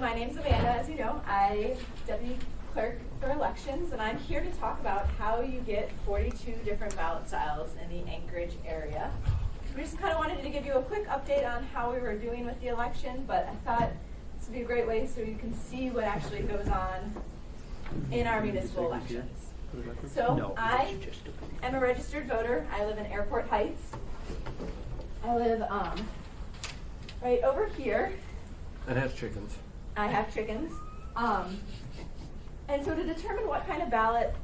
my name's Amanda, as you know. I'm Deputy Clerk for Elections, and I'm here to talk about how you get 42 different ballot styles in the Anchorage area. We just kind of wanted to give you a quick update on how we were doing with the election, but I thought this would be a great way so you can see what actually goes on in our municipal elections. So I am a registered voter. I live in Airport Heights. I live right over here. And has chickens. I have chickens. And so to determine what kind of ballot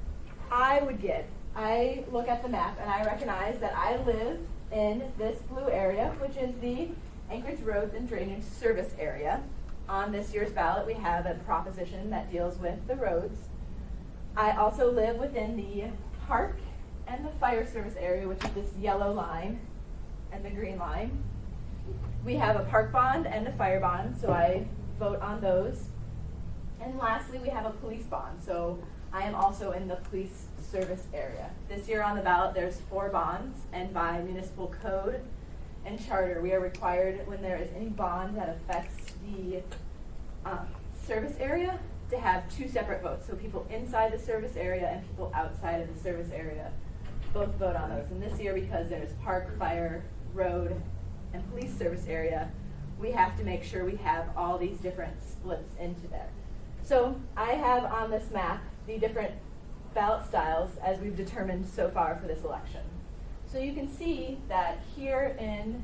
I would get, I look at the map and I recognize that I live in this blue area, which is the Anchorage Roads and Drainage Service area. On this year's ballot, we have a proposition that deals with the roads. I also live within the park and the fire service area, which is this yellow line and the green line. We have a park bond and a fire bond, so I vote on those. And lastly, we have a police bond, so I am also in the police service area. This year on the ballot, there's 4 bonds, and by municipal code and charter, we are required when there is any bond that affects the service area to have 2 separate votes. So people inside the service area and people outside of the service area both vote on those. And this year, because there's park, fire, road, and police service area, we have to make sure we have all these different splits into there. So I have on this map the different ballot styles as we've determined so far for this election. So you can see that here in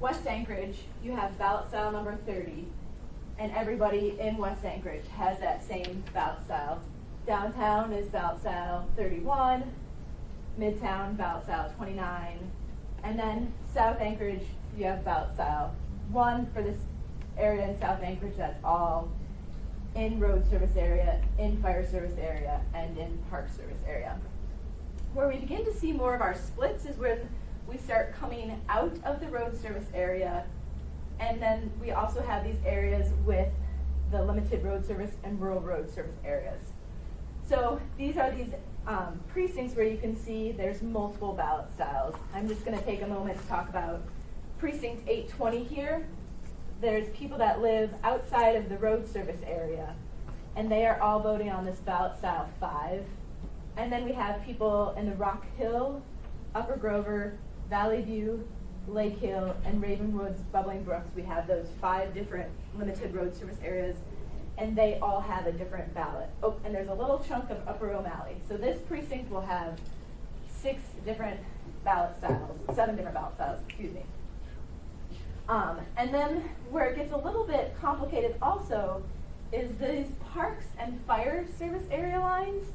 West Anchorage, you have ballot style number 30, and everybody in West Anchorage has that same ballot style. Downtown is ballot style 31, Midtown ballot style 29, and then South Anchorage, you have ballot style 1 for this area in South Anchorage. That's all in road service area, in fire service area, and in park service area. Where we begin to see more of our splits is when we start coming out of the road service area, and then we also have these areas with the limited road service and rural road service areas. So these are these precincts where you can see there's multiple ballot styles. I'm just going to take a moment to talk about precinct 820 here. There's people that live outside of the road service area, and they are all voting on this ballot style 5. And then we have people in the Rock Hill, Upper Grover, Valley View, Lake Hill, and Raven Woods, Bubbling Brooks. We have those 5 different limited road service areas, and they all have a different ballot. Oh, and there's a little chunk of Upper O'Malley. So this precinct will have 6 different ballot styles, 7 different ballot styles, excuse me. And then where it gets a little bit complicated also is these parks and fire service area lines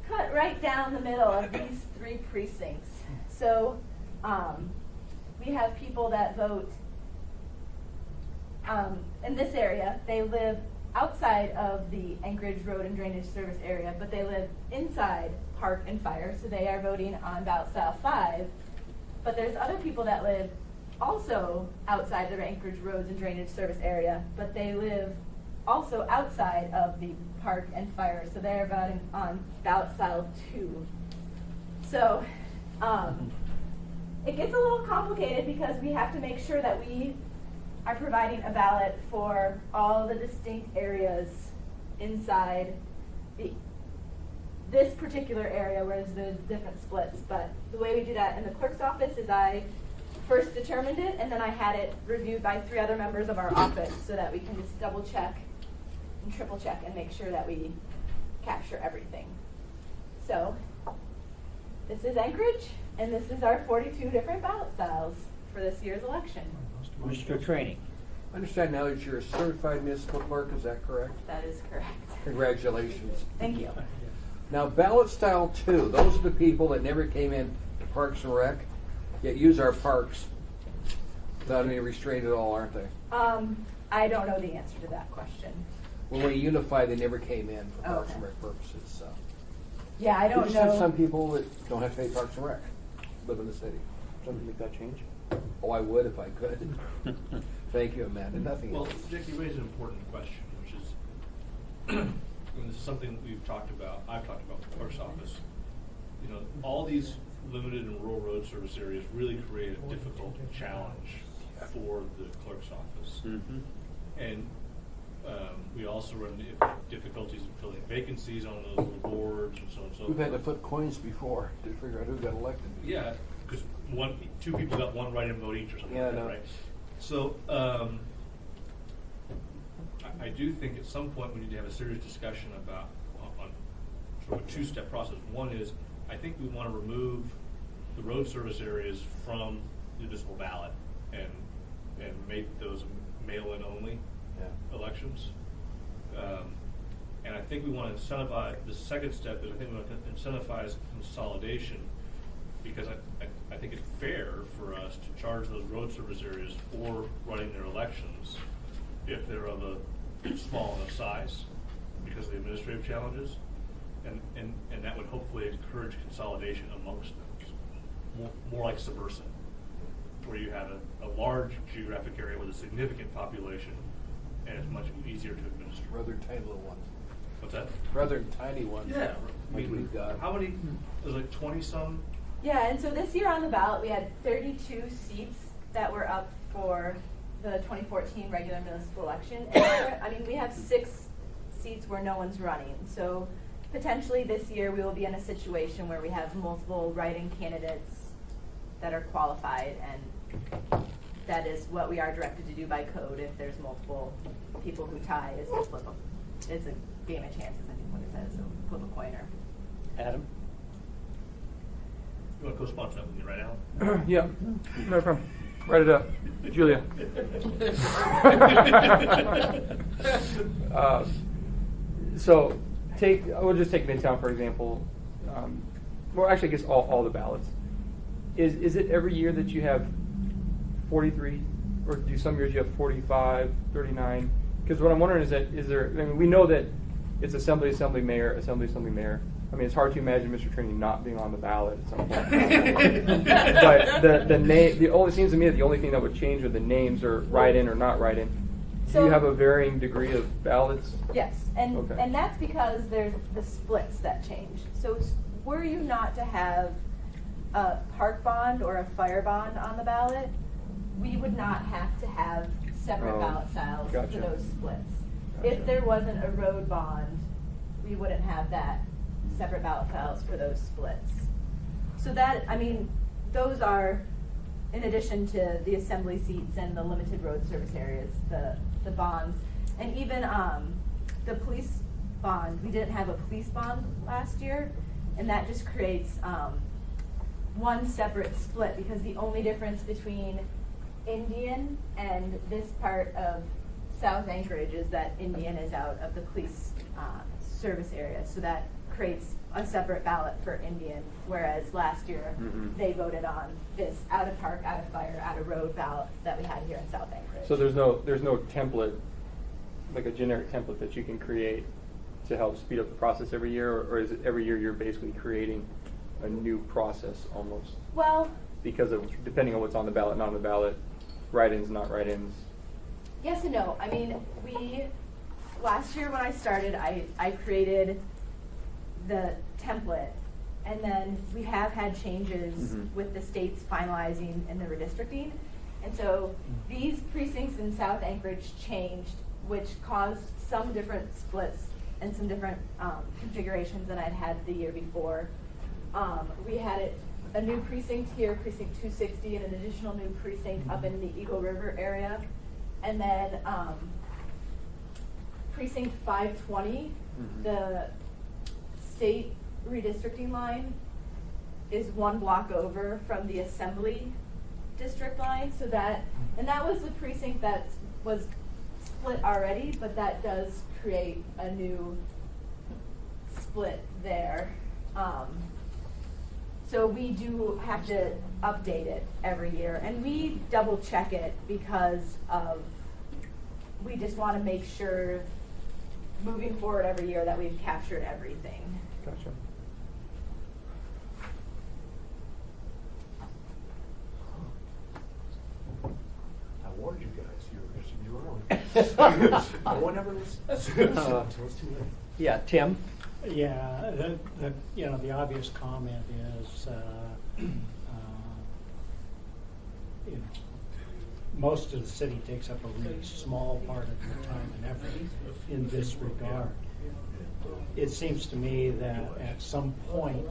cut right down the middle of these 3 precincts. So we have people that vote in this area. They live outside of the Anchorage Road and Drainage Service area, but they live inside park and fire, so they are voting on ballot style 5. But there's other people that live also outside the Anchorage Roads and Drainage Service area, but they live also outside of the park and fire, so they're voting on ballot style 2. So it gets a little complicated because we have to make sure that we are providing a ballot for all the distinct areas inside this particular area where there's the different splits. But the way we do that in the clerk's office is I first determined it, and then I had it reviewed by 3 other members of our office so that we can just double check and triple check and make sure that we capture everything. So this is Anchorage, and this is our 42 different ballot styles for this year's election. Mr. Training. I understand now that you're a certified municipal clerk, is that correct? That is correct. Congratulations. Thank you. Now, ballot style 2, those are the people that never came in to Parks and Rec, yet use our parks without any restraint at all, aren't they? I don't know the answer to that question. When we unify, they never came in for Parks and Rec purposes. So. Yeah, I We don't just know. have some people that don't have to pay Parks and Rec, live in the city. Something make that change? Oh, I would if I could. Thank you, Amanda. Nothing Well, else. Jackie raised an important question, which is, and this is something that I've talked about with the clerk's office. You know, all these limited and rural road service areas really create a difficult challenge for the clerk's office. Mm-hmm. And also run into difficulties in filling vacancies on those little boards and so on and so forth. We've had to flip coins before to figure out who got elected. Yeah, because two people got one write-in vote each or something Yeah, like I that, know. right? So, I do think at some point we need to have a serious discussion about, on sort of a two-step process. One is, I think we want to remove the road service areas from the municipal ballot and make those mail-in only elections. And I think we want to incentivize, the second step is I think we want to incentivize consolidation, because I think it's fair for us to charge those road service areas for running their elections if they're of a small enough size because of the administrative challenges. And that would hopefully encourage consolidation amongst them, more like Subversa, where you have a large geographic area with a significant population, and it's much easier to administer. Rather tiny little ones. What's that? Rather tiny ones. Yeah. I Like mean, we've got. how many? There's like 20-some. Yeah, and so this year on the ballot, we had 32 seats that were up for the 2014 regular municipal election. And we have 6 seats where no one's running. So potentially this year we will be in a situation where we have multiple write-in candidates that are qualified, and that is what we are directed to do by code. If there's multiple people who tie, is to flip them. It's a game of chances, I think what it says, so flip a coin or. Adam? You want to co-sponsor that with me right now? Yeah, no problem. Write it up. Julia. So we'll just take Midtown, for example. Well, actually, I guess all the ballots. Is it every year that you have 43, or do some years you have 45, 39? Because what I'm wondering is there, we know that it's assembly, mayor. I mean, it's hard to imagine Mr. Trini not being on the ballot at some point. But the name, it seems to me that the only thing that would change are the names, or write-in or not write-in. Do you have a varying degree of ballots? Yes, and Okay. and that's because there's the splits that change. So were you not to have a park bond or a fire bond on the ballot, we would not have to have separate Oh, ballot styles gotcha. for those splits. Gotcha. If there wasn't a road bond, we wouldn't have that separate ballot styles for those splits. So that, those are, in addition to the assembly seats and the limited road service areas, the bonds, and even the police bond. We didn't have a police bond last year, and that just creates one separate split, because the only difference between Indian and this part of South Anchorage is that Indian is out of the police service area, so that creates a separate ballot for Indian, whereas last year they voted on this out of park, out of fire, out of road ballot that we had here in South Anchorage. So there's no template, like a generic template that you can create to help speed up the process every year, or is it every year you're basically creating a new process almost? Well, Because of, depending on what's on the ballot, not on the ballot, write-ins, not write-ins. yes and no. Last year when I started, I created the template, and then we have had changes with the states finalizing and the redistricting. And so these precincts in South Anchorage changed, which caused some different splits and some different configurations than I'd had the year before. We had a new precinct here, precinct 260, and an additional new precinct up in the Eagle River area. And then precinct 520, the state redistricting line is one block over from the assembly district line, so that was the precinct that was split already, but that does create a new split there. So we do have to update it every year, and we double check it because we just want to make sure moving forward every year that we've captured everything. Gotcha. I warned you guys, you were early. No one ever listens until it's too late. Yeah, Tim? Yeah, the obvious comment is, most of the city takes up a really small part of your time and effort in this regard. It seems to me that at some point,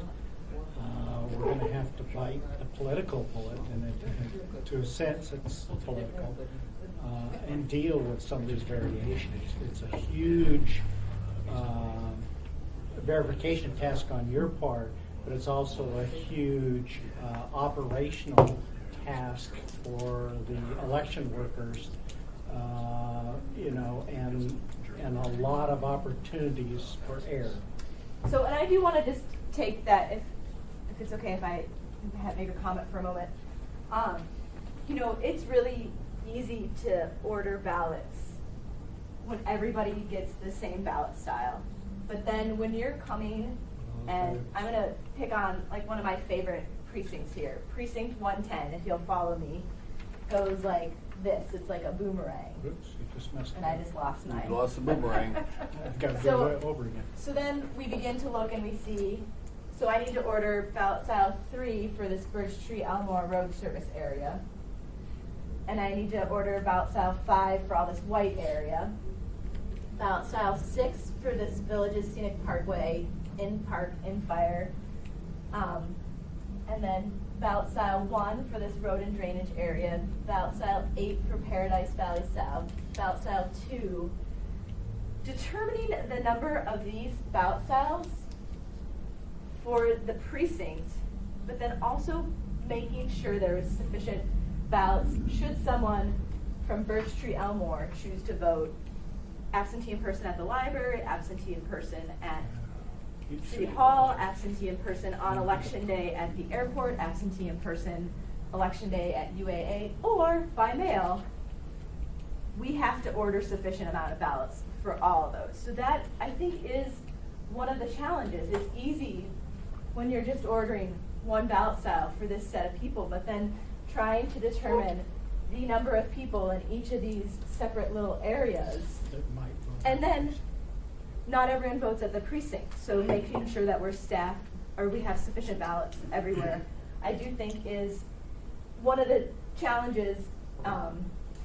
we're going to have to bite a political bullet, and to a sense it's political, and deal with some of these variations. It's a huge verification task on your part, but it's also a huge operational task for the election workers, and a lot of opportunities for error. So, and I do want to just take that, if it's okay if I make a comment for a moment. It's really easy to order ballots when everybody gets the same ballot style. But then when you're coming, and I'm going to pick on like one of my favorite precincts here, Precinct 110, if you'll follow me, goes like this. It's like a boomerang. Oops, you just messed And up. I just lost mine. You lost the boomerang. I've got to So- go right over again. So then we begin to look and we see, so I need to order ballot style 3 for this Birch Tree Elmore Road service area. And I need to order ballot style 5 for all this white area. Ballot style 6 for this Villages Scenic Parkway, in park, in fire. And then ballot style 1 for this road and drainage area. Ballot style 8 for Paradise Valley South. Ballot style 2. Determining the number of these ballot styles for the precinct, but then also making sure there is sufficient ballots should someone from Birch Tree Elmore choose to vote absentee in person at the library, absentee in person at City Hall, absentee in person on election day at the airport, absentee in person election day at UAA, or by mail. We have to order sufficient amount of ballots for all of those. So that, I think, is one of the challenges. It's easy when you're just ordering one ballot style for this set of people, but then trying to determine the number of people in each of these separate little areas. That might vote. And then not everyone votes at the precinct, so making sure that we're staffed or we have sufficient ballots everywhere, I do think is one of the challenges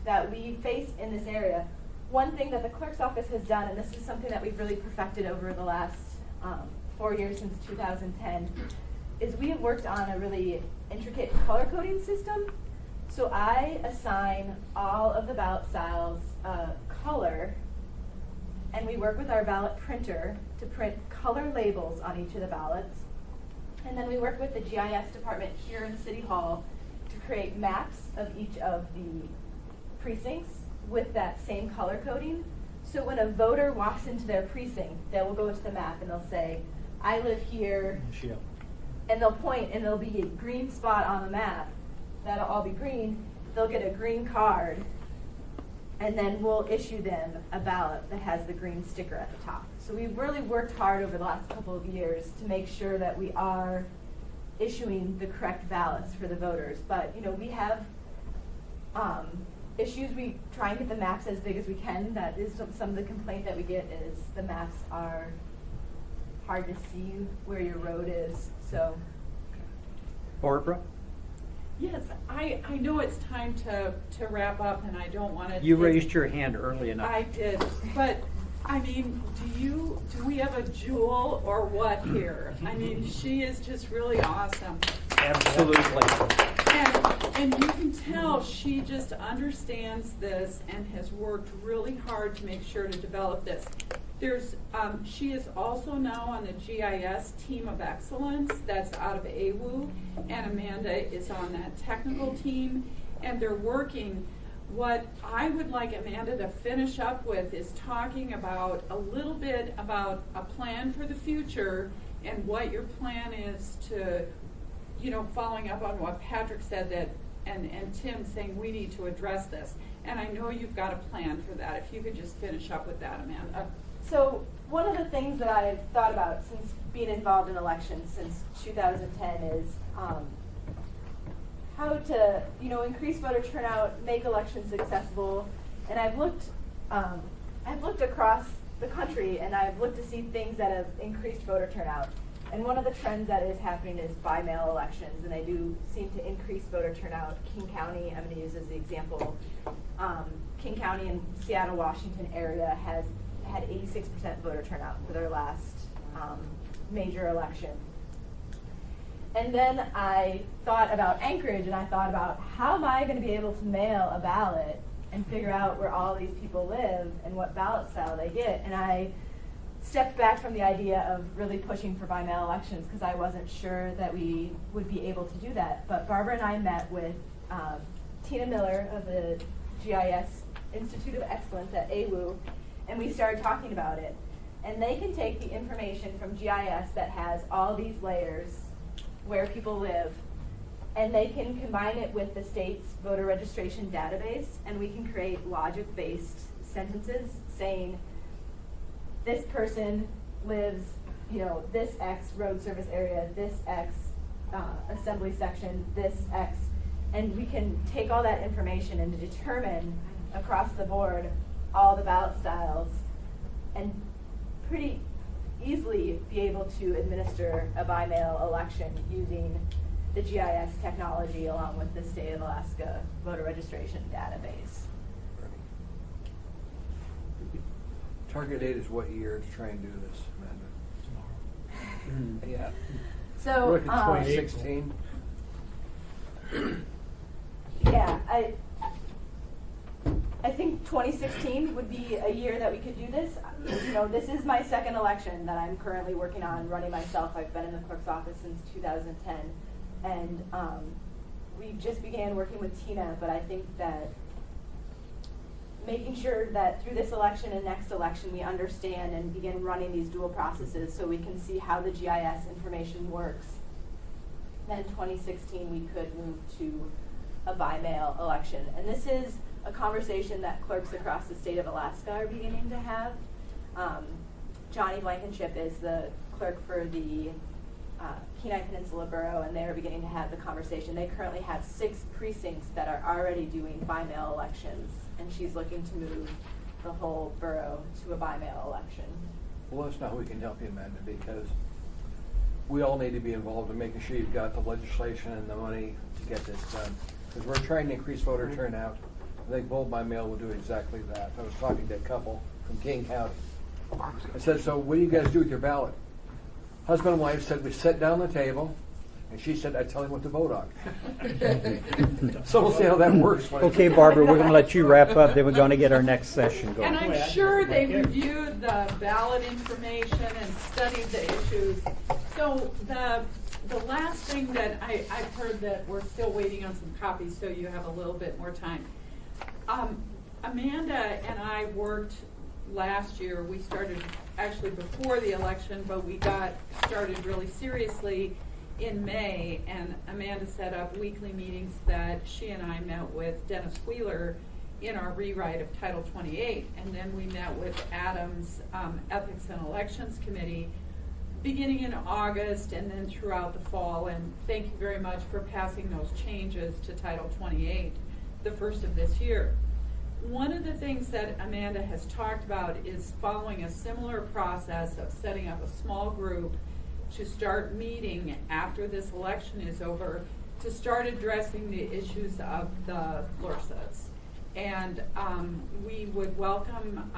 that we face in this area. One thing that the clerk's office has done, and this is something that we've really perfected over the last 4 years since 2010, is we have worked on a really intricate color coding system. So I assign all of the ballot styles color, and we work with our ballot printer to print color labels on each of the ballots. And then we work with the GIS department here in City Hall to create maps of each of the precincts with that same color coding. So when a voter walks into their precinct, they will go to the map and they'll say, I live here, Michelle. and they'll point and there'll be a green spot on the map. That'll all be green. They'll get a green card, and then we'll issue them a ballot that has the green sticker at the top. So we've really worked hard over the last couple of years to make sure that we are issuing the correct ballots for the voters. But we have issues. We try and get the maps as big as we can. That is some of the complaint that we get is the maps are hard to see where your road is. So Barbara? Yes, I know it's time to wrap up, and I don't want to. You raised your hand early enough. I did, but I mean, do we have a jewel or what here? I mean, she is just really awesome. Absolutely. And you can tell she just understands this and has worked really hard to make sure to develop this. She is also now on the GIS team of excellence that's out of AWU, and Amanda is on that technical team, and they're working. What I would like Amanda to finish up with is talking about a little bit about a plan for the future and what your plan is to, following up on what Patrick said that, and Tim saying we need to address this. And I know you've got a plan for that. If you could just finish up with that, Amanda. So one of the things that I've thought about since being involved in elections since 2010 is how to, increase voter turnout, make elections accessible. And I've looked across the country, and I've looked to see things that have increased voter turnout. And one of the trends that is happening is by mail elections, and they do seem to increase voter turnout. King County, I'm going to use as the example, King County and Seattle, Washington area has had 86% voter turnout for their last major election. And then I thought about Anchorage, and I thought about how am I going to be able to mail a ballot and figure out where all these people live and what ballot style they get. And I stepped back from the idea of really pushing for by mail elections because I wasn't sure that we would be able to do that. But Barbara and I met with Tina Miller of the GIS Institute of Excellence at AWU, and we started talking about it. And they can take the information from GIS that has all these layers where people live, and they can combine it with the state's voter registration database, and we can create logic-based sentences saying, this person lives, this X road service area, this X assembly section, this X, and we can take all that information and determine across the board all the ballot styles and pretty easily be able to administer a by-mail election using the GIS technology along with the state of Alaska voter registration database. Target date is what year to try and do this, Amanda? Yeah. So, Look at 2016. yeah, I think 2016 would be a year that we could do this. This is my second election that I'm currently working on, running myself. I've been in the clerk's office since 2010. And we just began working with Tina, but I think that making sure that through this election and next election we understand and begin running these dual processes so we can see how the GIS information works. Then 2016 we could move to a by-mail election. And this is a conversation that clerks across the state of Alaska are beginning to have. Johnny Blankenship is the clerk for the Kenai Peninsula Borough, and they're beginning to have the conversation. They currently have 6 precincts that are already doing by-mail elections, and she's looking to move the whole borough to a by-mail election. Well, let us know how we can help you, Amanda, because we all need to be involved in making sure you've got the legislation and the money to get this done. Because we're trying to increase voter turnout. I think vote by mail will do exactly that. I was talking to a couple from King County. I said, so what do you guys do with your ballot? Husband and wife said, we sit down at the table, and she said, I tell him what to vote on. So we'll see how that works. Okay, Barbara, we're going to let you wrap up, then we're going to get our next session going. And I'm sure they reviewed the ballot information and studied the issues. So the last thing that I've heard that we're still waiting on some copies, so you have a little bit more time. Amanda and I worked last year. We started actually before the election, but we got started really seriously in May, and Amanda set up weekly meetings that she and I met with Dennis Wheeler in our rewrite of Title 28, and then we met with Adam's Ethics and Elections Committee beginning in August and then throughout the fall, and thank you very much for passing those changes to Title 28 the first of this year. One of the things that Amanda has talked about is following a similar process of setting up a small group to start meeting after this election is over to start addressing the issues of the FLRSAs. And we would welcome,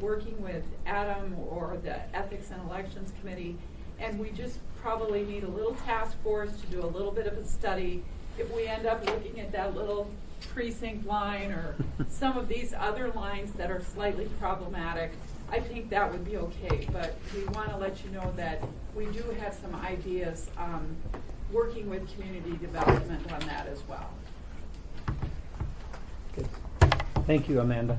working with Adam or the Ethics and Elections Committee, and we just probably need a little task force to do a little bit of a study. If we end up looking at that little precinct line or some of these other lines that are slightly problematic, I think that would be okay. But we want to let you know that we do have some ideas working with community development on that as well. Good. Thank you, Amanda.